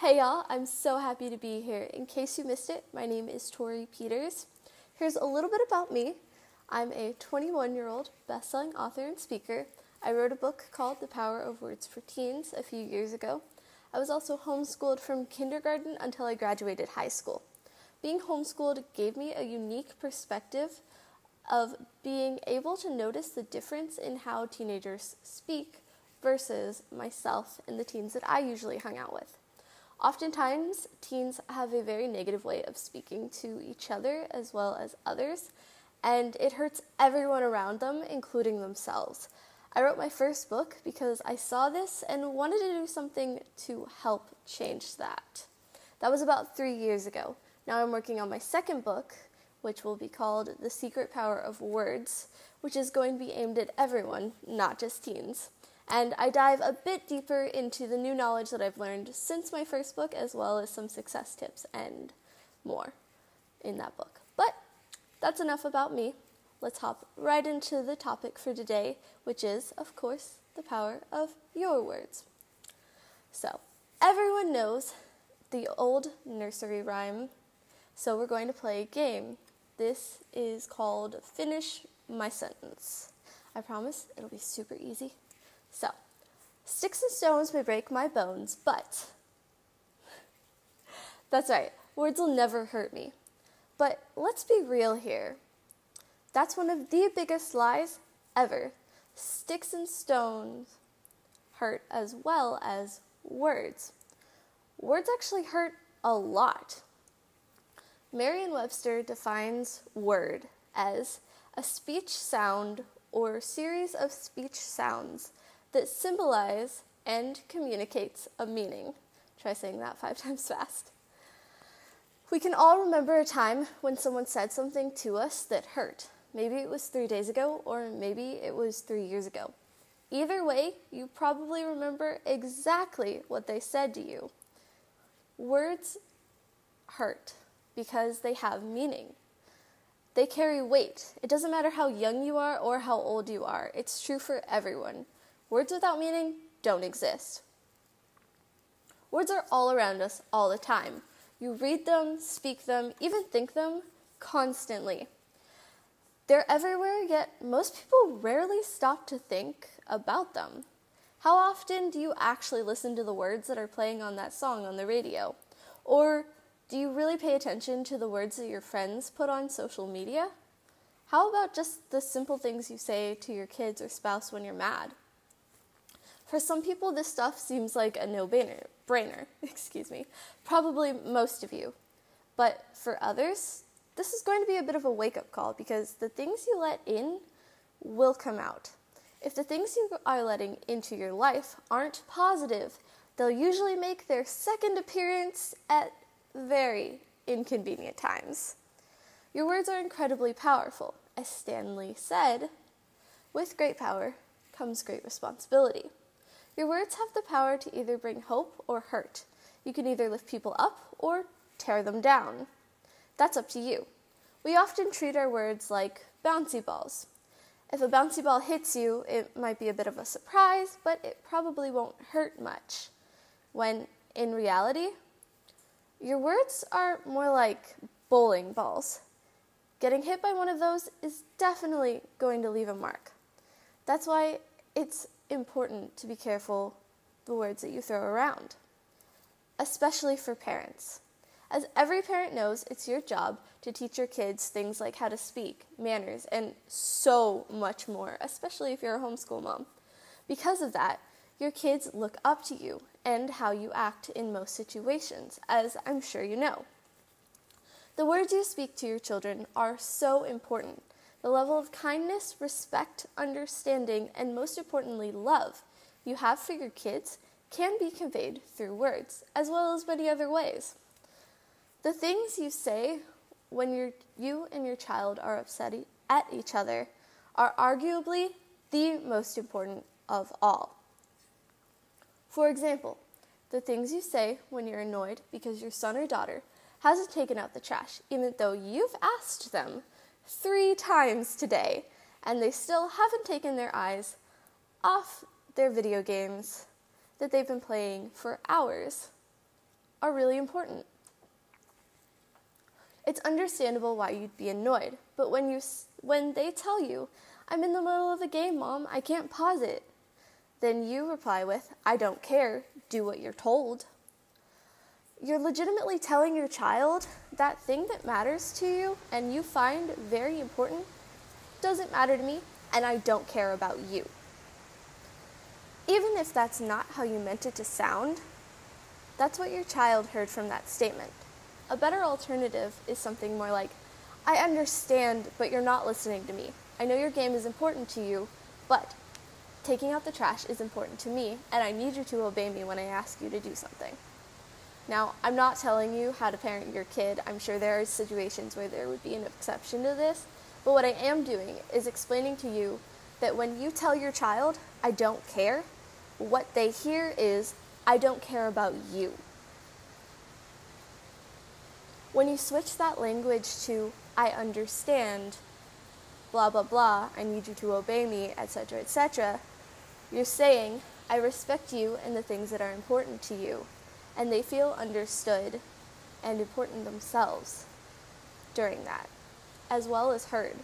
Hey y'all, I'm so happy to be here. In case you missed it, my name is Tori Peters. Here's a little bit about me. I'm a 21-year-old best-selling author and speaker. I wrote a book called The Power of Words for Teens a few years ago. I was also homeschooled from kindergarten until I graduated high school. Being homeschooled gave me a unique perspective of being able to notice the difference in how teenagers speak versus myself and the teens that I usually hung out with. Oftentimes, teens have a very negative way of speaking to each other as well as others, and it hurts everyone around them, including themselves. I wrote my first book because I saw this and wanted to do something to help change that. That was about 3 years ago. Now I'm working on my second book, which will be called The Secret Power of Words, which is going to be aimed at everyone, not just teens. And I dive a bit deeper into the new knowledge that I've learned since my first book, as well as some success tips and more in that book. But that's enough about me. Let's hop right into the topic for today, which is, of course, the power of your words. So, everyone knows the old nursery rhyme, so we're going to play a game. This is called Finish My Sentence. I promise it'll be super easy. So, sticks and stones may break my bones, but that's right, words will never hurt me. But let's be real here. That's one of the biggest lies ever. Sticks and stones hurt as well as words. Words actually hurt a lot. Merriam-Webster defines word as a speech sound or series of speech sounds that symbolize and communicates a meaning. Try saying that 5 times fast. We can all remember a time when someone said something to us that hurt. Maybe it was 3 days ago, or maybe it was 3 years ago. Either way, you probably remember exactly what they said to you. Words hurt because they have meaning. They carry weight. It doesn't matter how young you are or how old you are. It's true for everyone. Words without meaning don't exist. Words are all around us all the time. You read them, speak them, even think them constantly. They're everywhere, yet most people rarely stop to think about them. How often do you actually listen to the words that are playing on that song on the radio? Or do you really pay attention to the words that your friends put on social media? How about just the simple things you say to your kids or spouse when you're mad? For some people, this stuff seems like a no-brainer, probably most of you. But for others, this is going to be a bit of a wake-up call because the things you let in will come out. If the things you are letting into your life aren't positive, they'll usually make their second appearance at very inconvenient times. Your words are incredibly powerful. As Stanley said, with great power comes great responsibility. Your words have the power to either bring hope or hurt. You can either lift people up or tear them down. That's up to you. We often treat our words like bouncy balls. If a bouncy ball hits you, it might be a bit of a surprise, but it probably won't hurt much. When, in reality, your words are more like bowling balls. Getting hit by one of those is definitely going to leave a mark. That's why it's important to be careful the words that you throw around, especially for parents. As every parent knows, it's your job to teach your kids things like how to speak, manners, and so much more, especially if you're a homeschool mom. Because of that, your kids look up to you and how you act in most situations, as I'm sure you know. The words you speak to your children are so important. The level of kindness, respect, understanding, and most importantly, love you have for your kids can be conveyed through words, as well as many other ways. The things you say when you and your child are upset at each other are arguably the most important of all. For example, the things you say when you're annoyed because your son or daughter hasn't taken out the trash, even though you've asked them 3 times today, and they still haven't taken their eyes off their video games that they've been playing for hours. are really important. It's understandable why you'd be annoyed, but when they tell you, "I'm in the middle of a game, Mom, I can't pause it," then you reply with, "I don't care, do what you're told." You're legitimately telling your child that thing that matters to you and you find very important doesn't matter to me, and I don't care about you. Even if that's not how you meant it to sound, that's what your child heard from that statement. A better alternative is something more like, "I understand, but you're not listening to me. I know your game is important to you, but taking out the trash is important to me, and I need you to obey me when I ask you to do something." Now, I'm not telling you how to parent your kid. I'm sure there are situations where there would be an exception to this, but what I am doing is explaining to you that when you tell your child, "I don't care," what they hear is, "I don't care about you." When you switch that language to, "I understand, blah, blah, blah, I need you to obey me, etc., you're saying, "I respect you and the things that are important to you," and they feel understood and important themselves during that, as well as heard.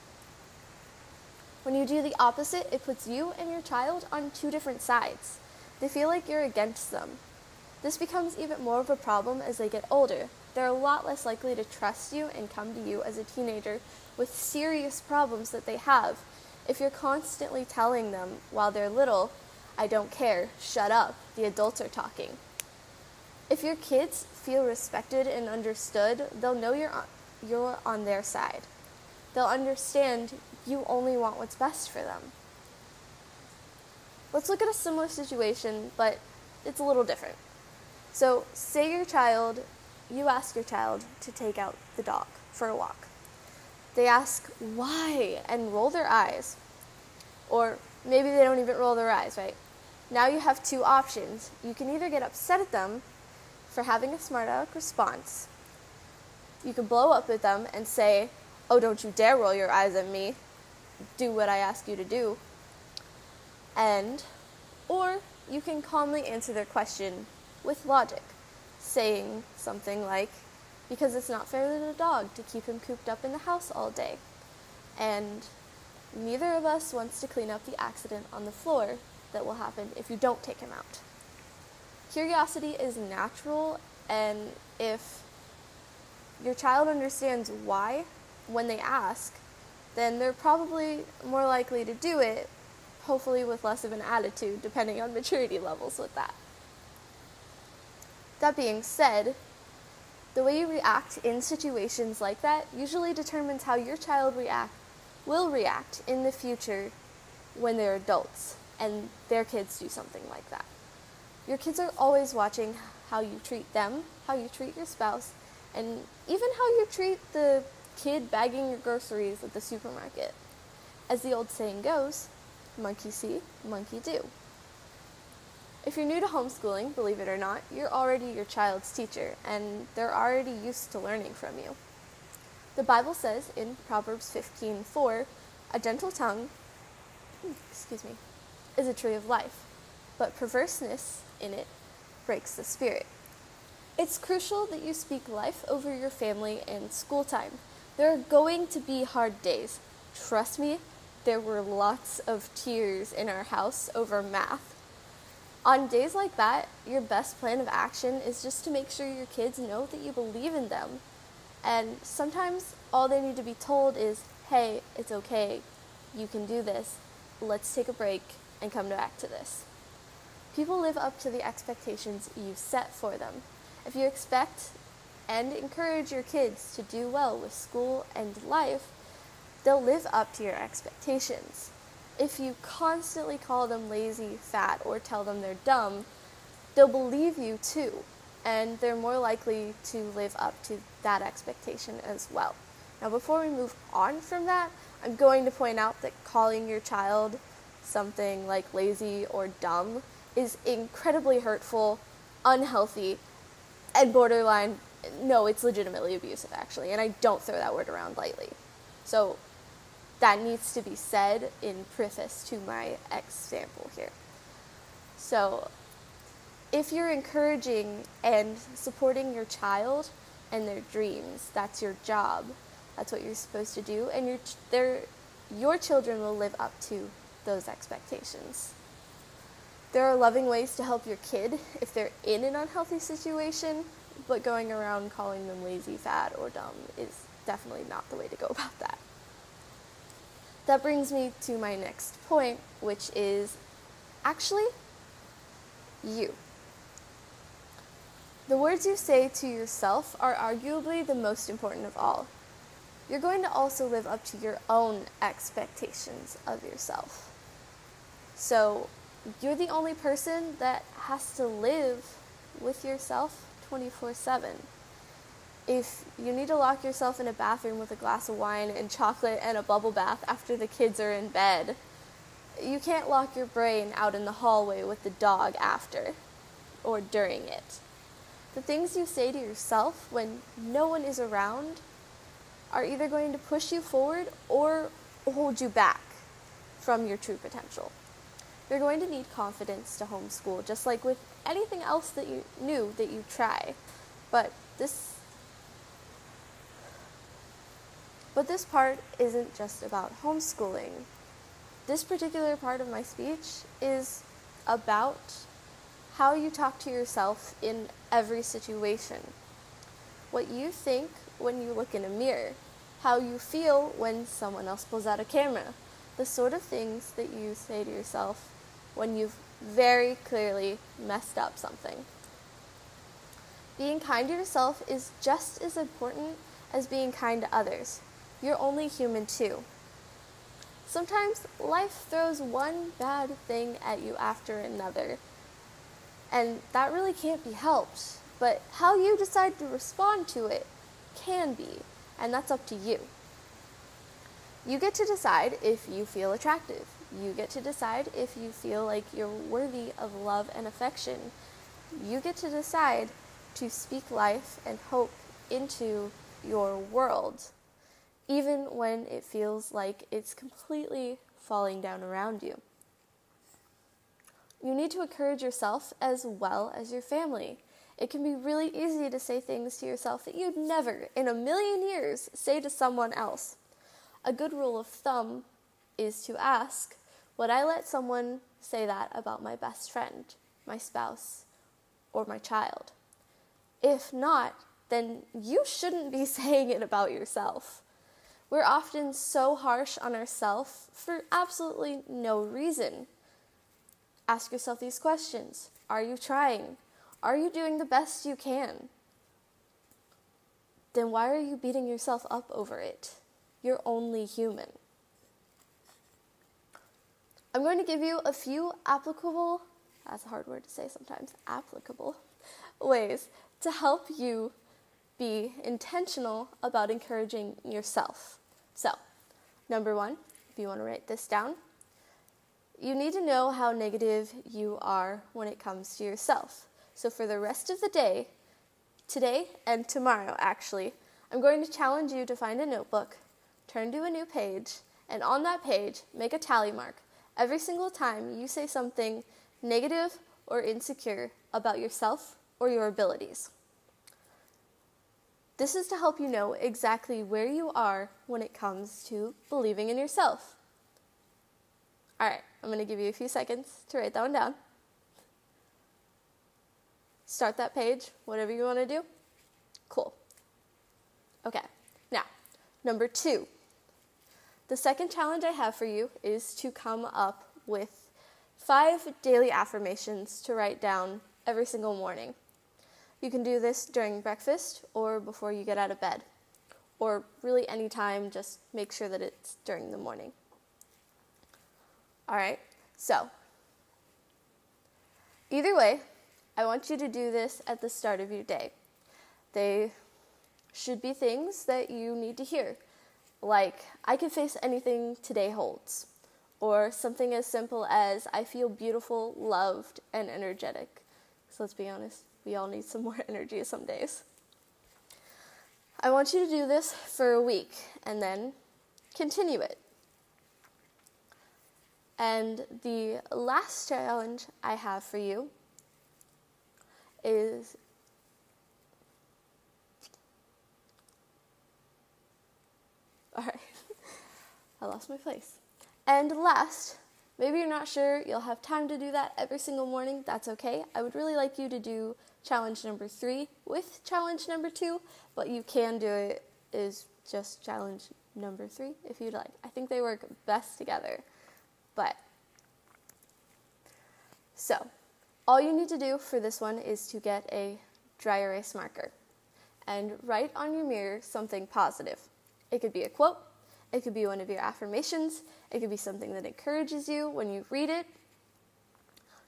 When you do the opposite, it puts you and your child on two different sides. They feel like you're against them. This becomes even more of a problem as they get older. They're a lot less likely to trust you and come to you as a teenager with serious problems that they have if you're constantly telling them while they're little, "I don't care, shut up, the adults are talking." If your kids feel respected and understood, they'll know you're on their side. They'll understand you only want what's best for them. Let's look at a similar situation, but it's a little different. So, say you ask your child to take out the dog for a walk. They ask, "Why?" and roll their eyes. Or maybe they don't even roll their eyes, right? Now you have two options. You can either get upset at them for having a smart aleck response. You can blow up at them and say, "Oh, don't you dare roll your eyes at me. Do what I ask you to do." Or you can calmly answer their question with logic, saying something like, "Because it's not fair to the dog to keep him cooped up in the house all day. And neither of us wants to clean up the accident on the floor that will happen if you don't take him out." Curiosity is natural, and if your child understands why when they ask, then they're probably more likely to do it, hopefully with less of an attitude, depending on maturity levels with that. That being said, the way you react in situations like that usually determines how your child will react in the future when they're adults and their kids do something like that. Your kids are always watching how you treat them, how you treat your spouse, and even how you treat the kid bagging your groceries at the supermarket. As the old saying goes, monkey see, monkey do. If you're new to homeschooling, believe it or not, you're already your child's teacher, and they're already used to learning from you. The Bible says in Proverbs 15:4, "A gentle tongue is a tree of life, but perverseness in it breaks the spirit." It's crucial that you speak life over your family and school time. There are going to be hard days. Trust me, there were lots of tears in our house over math. On days like that, your best plan of action is just to make sure your kids know that you believe in them. And sometimes all they need to be told is, "Hey, it's okay, you can do this, let's take a break and come back to this." People live up to the expectations you set for them. If you expect and encourage your kids to do well with school and life, they'll live up to your expectations. If you constantly call them lazy, fat, or tell them they're dumb, they'll believe you too, and they're more likely to live up to that expectation as well. Now, before we move on from that, I'm going to point out that calling your child something like lazy or dumb is incredibly hurtful, unhealthy, and borderline, no, it's legitimately abusive, actually, and I don't throw that word around lightly. So that needs to be said in preface to my example here. So If you're encouraging and supporting your child and their dreams, that's your job. That's what you're supposed to do, and your children will live up to those expectations. There are loving ways to help your kid if they're in an unhealthy situation, but going around calling them lazy, fat, or dumb is definitely not the way to go about that. That brings me to my next point, which is actually you. The words you say to yourself are arguably the most important of all. You're going to also live up to your own expectations of yourself. So you're the only person that has to live with yourself 24/7. If you need to lock yourself in a bathroom with a glass of wine and chocolate and a bubble bath after the kids are in bed, you can't lock your brain out in the hallway with the dog after or during it. The things you say to yourself when no one is around are either going to push you forward or hold you back from your true potential. You're going to need confidence to homeschool, just like with anything else that you try. But this part isn't just about homeschooling. This particular part of my speech is about how you talk to yourself in every situation. What you think when you look in a mirror, how you feel when someone else pulls out a camera, the sort of things that you say to yourself when you've very clearly messed up something. Being kind to yourself is just as important as being kind to others. You're only human too. Sometimes life throws one bad thing at you after another, and that really can't be helped. But how you decide to respond to it can be, and that's up to you. You get to decide if you feel attractive. You get to decide if you feel like you're worthy of love and affection. You get to decide to speak life and hope into your world, even when it feels like it's completely falling down around you. You need to encourage yourself as well as your family. It can be really easy to say things to yourself that you'd never in a million years say to someone else. A good rule of thumb is to ask, would I let someone say that about my best friend, my spouse, or my child? If not, then you shouldn't be saying it about yourself. We're often so harsh on ourselves for absolutely no reason. Ask yourself these questions. Are you trying? Are you doing the best you can? Then why are you beating yourself up over it? You're only human. I'm going to give you a few applicable, that's a hard word to say sometimes, applicable ways to help you be intentional about encouraging yourself. So, number 1, if you want to write this down, you need to know how negative you are when it comes to yourself. So for the rest of the day, today and tomorrow actually, I'm going to challenge you to find a notebook, turn to a new page, and on that page, make a tally mark every single time you say something negative or insecure about yourself or your abilities. This is to help you know exactly where you are when it comes to believing in yourself. All right, I'm going to give you a few seconds to write that one down. Start that page, whatever you want to do. Cool. Okay, now, number 2. The second challenge I have for you is to come up with 5 daily affirmations to write down every single morning. You can do this during breakfast or before you get out of bed, or really any time, just make sure that it's during the morning. All right, so either way, I want you to do this at the start of your day. They should be things that you need to hear, like, I can face anything today holds, or something as simple as, I feel beautiful, loved, and energetic. So let's be honest, we all need some more energy some days. I want you to do this for a week, and then continue it. And the last challenge I have for you is all right. I lost my place. And last, maybe you're not sure you'll have time to do that every single morning. That's okay. I would really like you to do challenge number 3 with challenge number 2, but you can do it is just challenge number 3 if you'd like. I think they work best together. So, all you need to do for this one is to get a dry erase marker and write on your mirror something positive. It could be a quote, it could be one of your affirmations, it could be something that encourages you when you read it.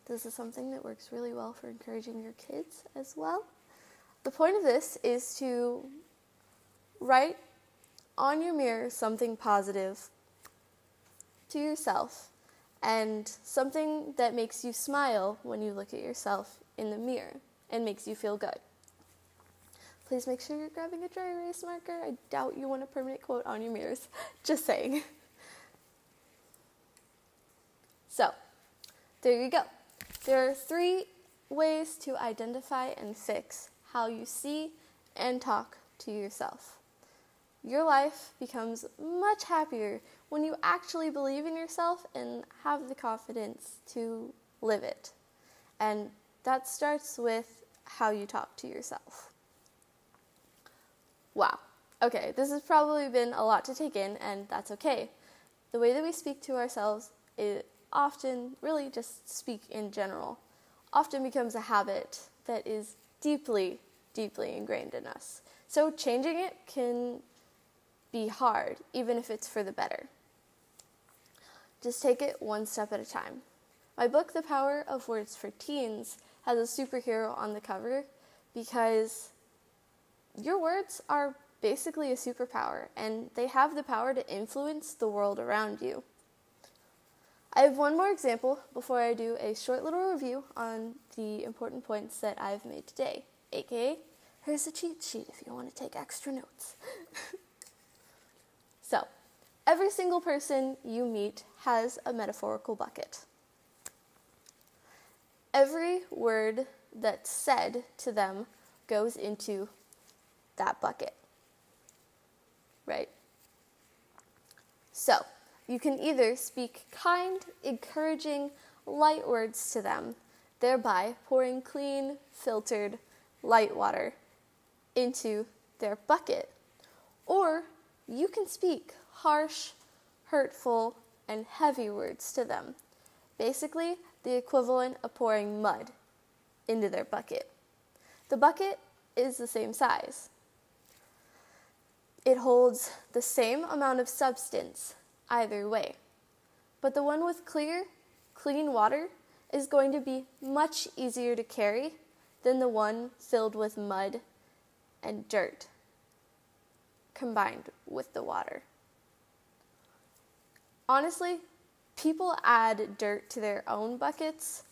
This is something that works really well for encouraging your kids as well. The point of this is to write on your mirror something positive to yourself and something that makes you smile when you look at yourself in the mirror and makes you feel good. Please make sure you're grabbing a dry erase marker. I doubt you want a permanent quote on your mirrors. Just saying. So, there you go. There are 3 ways to identify and fix how you see and talk to yourself. Your life becomes much happier when you actually believe in yourself and have the confidence to live it. And that starts with how you talk to yourself. Wow. Okay, this has probably been a lot to take in, and that's okay. The way that we speak to ourselves is often, really just speak in general, often becomes a habit that is deeply, deeply ingrained in us. So changing it can be hard, even if it's for the better. Just take it one step at a time. My book, The Power of Words for Teens, has a superhero on the cover because your words are basically a superpower, and they have the power to influence the world around you. I have one more example before I do a short little review on the important points that I've made today, aka here's a cheat sheet if you want to take extra notes. So, every single person you meet has a metaphorical bucket. Every word that's said to them goes into that bucket, right? So, you can either speak kind, encouraging, light words to them, thereby pouring clean, filtered, light water into their bucket, or you can speak harsh, hurtful, and heavy words to them, basically the equivalent of pouring mud into their bucket. The bucket is the same size. It holds the same amount of substance either way, but the one with clear, clean water is going to be much easier to carry than the one filled with mud and dirt combined with the water. Honestly, people add dirt to their own buckets.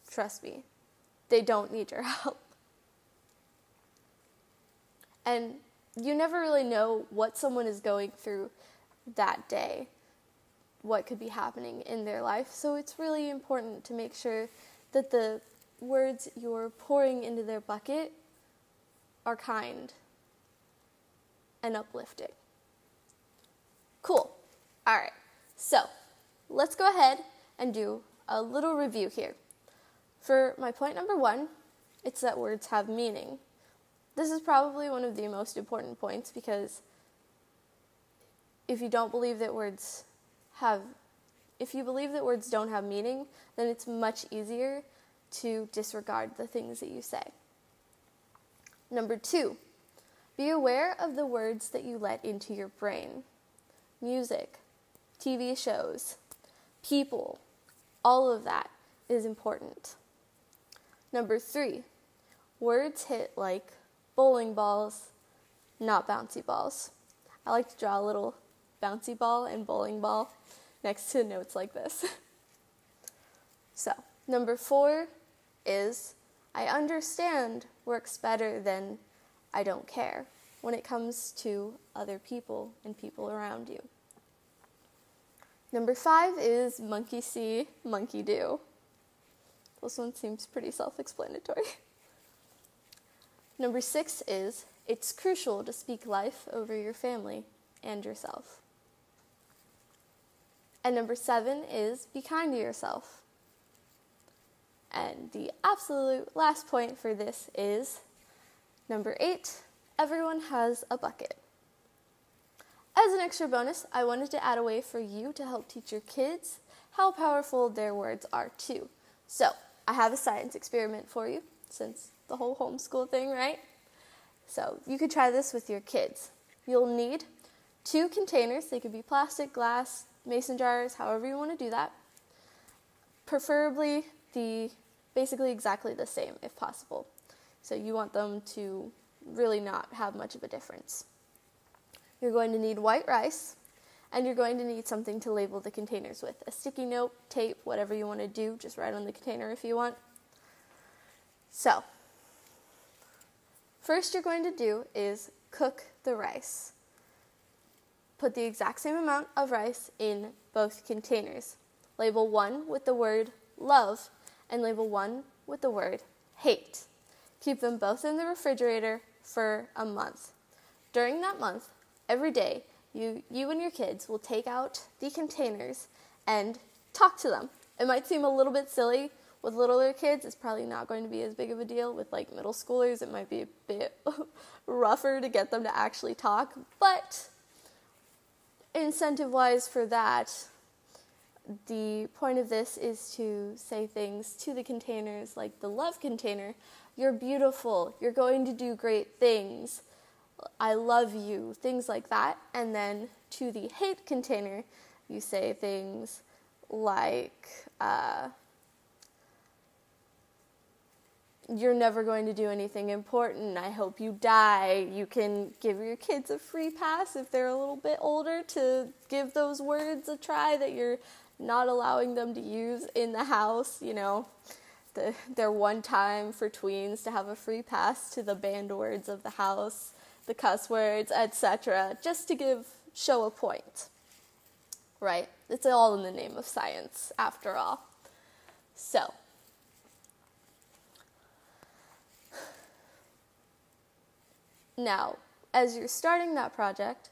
Trust me, they don't need your help. And you never really know what someone is going through that day, what could be happening in their life. So it's really important to make sure that the words you're pouring into their bucket are kind and uplifting. Cool. All right. So let's go ahead and do a little review here. For my point number 1, it's that words have meaning. This is probably one of the most important points because if you believe that words don't have meaning, then it's much easier to disregard the things that you say. Number 2, be aware of the words that you let into your brain. Music, TV shows, people, all of that is important. Number 3, words hit like bowling balls, not bouncy balls. I like to draw a little bouncy ball and bowling ball next to notes like this. So, number 4 is I understand works better than I don't care when it comes to other people and people around you. Number 5 is monkey see, monkey do. This one seems pretty self-explanatory. Number 6 is, it's crucial to speak life over your family and yourself. And number 7 is, be kind to yourself. And the absolute last point for this is, number 8, everyone has a bucket. As an extra bonus, I wanted to add a way for you to help teach your kids how powerful their words are too. So, I have a science experiment for you, since the whole homeschool thing, right? So, you could try this with your kids. You'll need 2 containers. They could be plastic, glass, mason jars, however you want to do that. Preferably basically exactly the same if possible. So you want them to really not have much of a difference. You're going to need white rice, and you're going to need something to label the containers with. A sticky note, tape, whatever you want to do, just write on the container if you want. So, first you're going to do is cook the rice. Put the exact same amount of rice in both containers. Label one with the word love, and label one with the word hate. Keep them both in the refrigerator for a month. During that month, every day, you and your kids will take out the containers and talk to them. It might seem a little bit silly. With littler kids, it's probably not going to be as big of a deal. With like middle schoolers, it might be a bit rougher to get them to actually talk. But incentive-wise for that, the point of this is to say things to the containers, like the love container. You're beautiful. You're going to do great things. I love you. Things like that. And then to the hate container, you say things like, you're never going to do anything important. I hope you die. You can give your kids a free pass if they're a little bit older to give those words a try that you're not allowing them to use in the house, you know. Their one time for tweens to have a free pass to the banned words of the house, the cuss words, etc., just to show a point, right? It's all in the name of science, after all. So, now, as you're starting that project,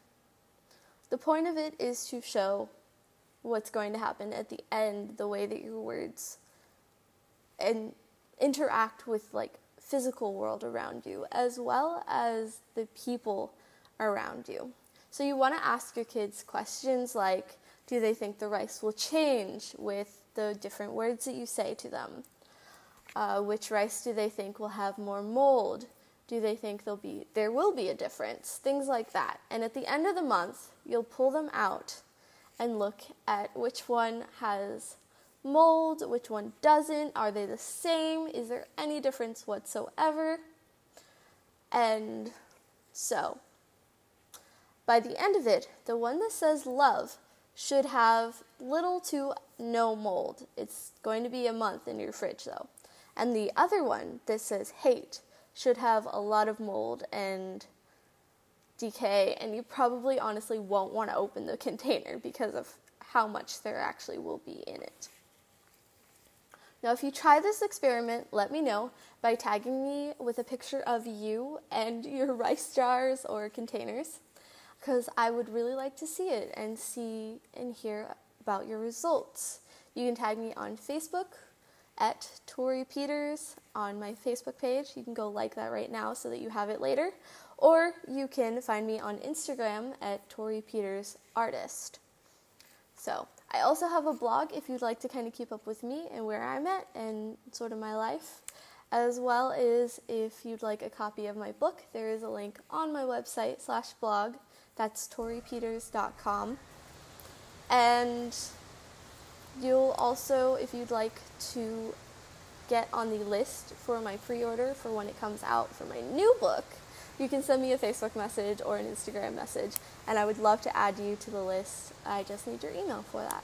the point of it is to show what's going to happen at the end, the way that your words and interact with like physical world around you, as well as the people around you. So you want to ask your kids questions like, do they think the rice will change with the different words that you say to them? Which rice do they think will have more mold? Do they think there will be a difference? Things like that. And at the end of the month, you'll pull them out and look at which one has mold, which one doesn't. Are they the same? Is there any difference whatsoever? And so, by the end of it, the one that says love should have little to no mold. It's going to be a month in your fridge, though. And the other one that says hate should have a lot of mold and decay, and you probably honestly won't want to open the container because of how much there actually will be in it. Now, if you try this experiment, let me know by tagging me with a picture of you and your rice jars or containers, because I would really like to see it and see and hear about your results. You can tag me on Facebook at Tori Peters on my Facebook page. You can go like that right now so that you have it later. Or you can find me on Instagram at Tori Peters Artist. So, I also have a blog if you'd like to kind of keep up with me and where I'm at and sort of my life. As well as if you'd like a copy of my book, there is a link on my website /blog. That's toripeters.com. And you'll also, if you'd like to get on the list for my pre-order for when it comes out for my new book, you can send me a Facebook message or an Instagram message, and I would love to add you to the list. I just need your email for that.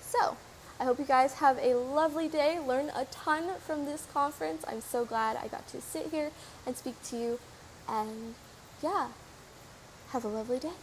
So, I hope you guys have a lovely day, learn a ton from this conference. I'm so glad I got to sit here and speak to you, and yeah, have a lovely day.